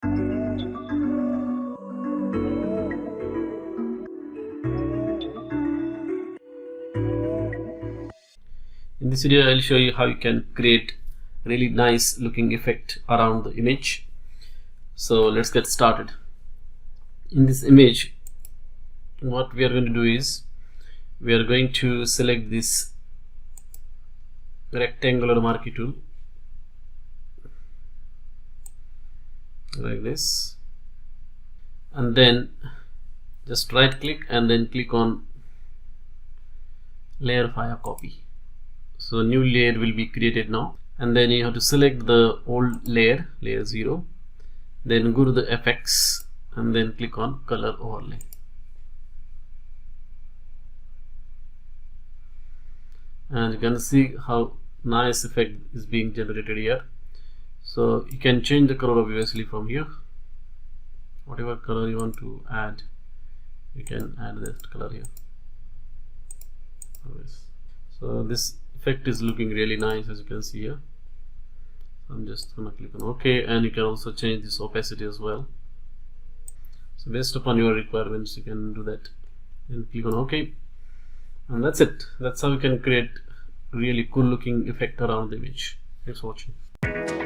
In this video I'll show you how you can create really nice looking effect around the image. So let's get started. In this image, what we are going to do is we are going to select this rectangular marquee tool like this, and then just right click and then click on layer via copy. So new layer will be created now, and then you have to select the old layer 0, then go to the effects and then click on color overlay. And you can see how nice effect is being generated here. So you can change the color obviously from here. Whatever color you want to add, you can add that color here. So this effect is looking really nice, as you can see here. So I'm just gonna click on OK, and you can also change this opacity as well. So based upon your requirements, you can do that. Then click on OK, and that's it. That's how you can create really cool looking effect around the image. Thanks for watching.